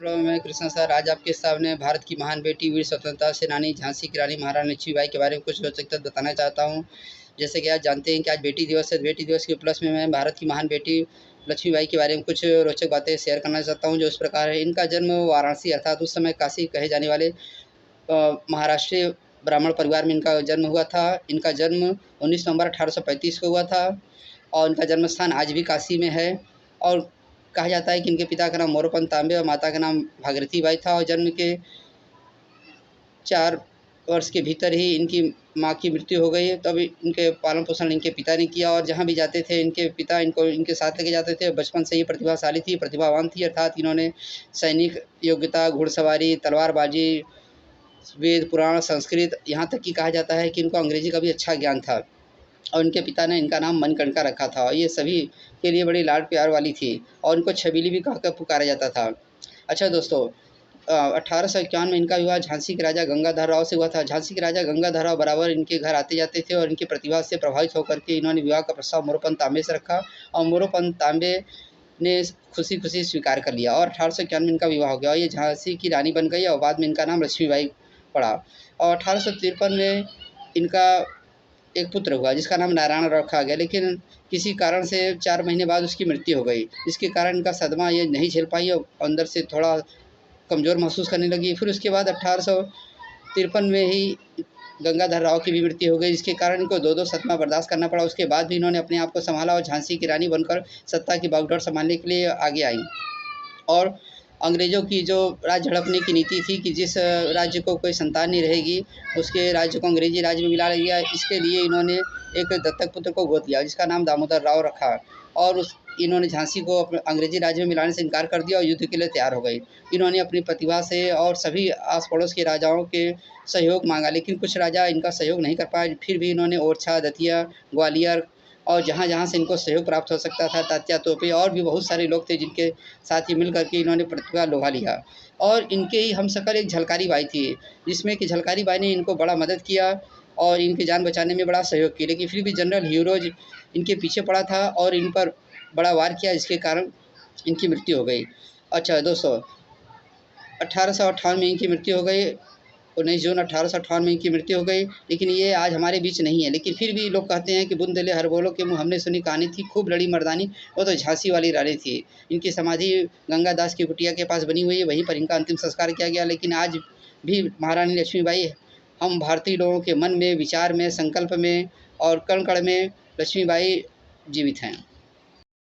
मैं कृष्णा सर आज आपके सामने भारत की महान बेटी वीर स्वतंत्रता सेनानी झांसी की रानी महारानी लक्ष्मीबाई के बारे में कुछ रोचक तथ्य बताना चाहता हूँ। जैसे कि आज जानते हैं कि आज बेटी दिवस है। बेटी दिवस के उपलक्ष्य में मैं भारत की महान बेटी लक्ष्मीबाई के बारे में कुछ रोचक बातें शेयर करना चाहता हूँ, जो इस प्रकार है। इनका जन्म वाराणसी अर्थात उस समय काशी कहे जाने वाले महाराष्ट्रीय ब्राह्मण परिवार में इनका जन्म हुआ था। इनका जन्म 19 नवंबर 1835 को हुआ था और इनका जन्म स्थान आज भी काशी में है। और कहा जाता है कि इनके पिता का नाम मोरोपंत तांबे और माता का नाम भागीरथी बाई था और जन्म के 4 वर्ष के भीतर ही इनकी माँ की मृत्यु हो गई। तब इनके पालन पोषण इनके पिता ने किया और जहाँ भी जाते थे इनके पिता इनको इनके साथ लेके जाते थे। बचपन से ही प्रतिभाशाली थी, प्रतिभावान थी, अर्थात इन्होंने सैनिक योग्यता, घुड़सवारी, तलवारबाजी, वेद, पुराण, संस्कृत, यहाँ तक कि कहा जाता है कि इनको अंग्रेजी का भी अच्छा ज्ञान था और इनके पिता ने इनका नाम मनकणका रखा था। ये सभी के लिए बड़ी लाड प्यार वाली थी और इनको छबीली भी कहकर पुकारा जाता था। अच्छा दोस्तों, 1851 में इनका विवाह झांसी के राजा गंगाधर राव से हुआ था। झांसी के राजा गंगाधर राव बराबर इनके घर आते जाते थे और इनकी प्रतिभा से प्रभावित होकर के इन्होंने विवाह का प्रस्ताव मोरोपंत तांबे से रखा और मोरोपंत तांबे ने खुशी खुशी स्वीकार कर लिया और 1851 में इनका विवाह हो गया और ये झांसी की रानी बन गई और बाद में इनका नाम लक्ष्मीबाई पड़ा। और 1853 में इनका एक पुत्र हुआ जिसका नाम नारायण रखा गया, लेकिन किसी कारण से 4 महीने बाद उसकी मृत्यु हो गई, जिसके कारण इनका सदमा ये नहीं झेल पाई और अंदर से थोड़ा कमज़ोर महसूस करने लगी। फिर उसके बाद 1853 में ही गंगाधर राव की भी मृत्यु हो गई, जिसके कारण इनको 2-2 सदमा बर्दाश्त करना पड़ा। उसके बाद भी इन्होंने अपने आप को संभाला और झांसी की रानी बनकर सत्ता की बागडोर संभालने के लिए आगे आई। और अंग्रेज़ों की जो राज्य हड़पने की नीति थी कि जिस राज्य को कोई संतान नहीं रहेगी उसके राज्य को अंग्रेजी राज्य में मिला लिया, इसके लिए इन्होंने एक दत्तक पुत्र को गोद लिया जिसका नाम दामोदर राव रखा और इन्होंने झांसी को अंग्रेजी राज्य में मिलाने से इनकार कर दिया और युद्ध के लिए तैयार हो गई। इन्होंने अपनी प्रतिभा से और सभी आस पड़ोस के राजाओं के सहयोग मांगा, लेकिन कुछ राजा इनका सहयोग नहीं कर पाए। फिर भी इन्होंने ओरछा, दतिया, ग्वालियर और जहाँ-जहाँ से इनको सहयोग प्राप्त हो सकता था, तात्या तोपे और भी बहुत सारे लोग थे जिनके साथ ही मिल कर के इन्होंने प्रतिभा लोहा लिया। और इनके ही हमशक्ल एक झलकारी बाई थी, जिसमें कि झलकारी बाई ने इनको बड़ा मदद किया और इनकी जान बचाने में बड़ा सहयोग किया, लेकिन फिर भी जनरल हीरोज इनके पीछे पड़ा था और इन पर बड़ा वार किया, जिसके कारण इनकी मृत्यु हो गई। अच्छा दोस्तों, 1858 में इनकी मृत्यु हो गई। 19 जून 1858 में इनकी मृत्यु हो गई, लेकिन ये आज हमारे बीच नहीं है। लेकिन फिर भी लोग कहते हैं कि बुंदेले हर बोलो के मुँह हमने सुनी कहानी थी, खूब लड़ी मर्दानी, वो तो झांसी वाली रानी थी। इनकी समाधि गंगा दास की कुटिया के पास बनी हुई है, वहीं पर इनका अंतिम संस्कार किया गया। लेकिन आज भी महारानी लक्ष्मीबाई हम भारतीय लोगों के मन में, विचार में, संकल्प में और कण-कण में लक्ष्मीबाई जीवित हैं।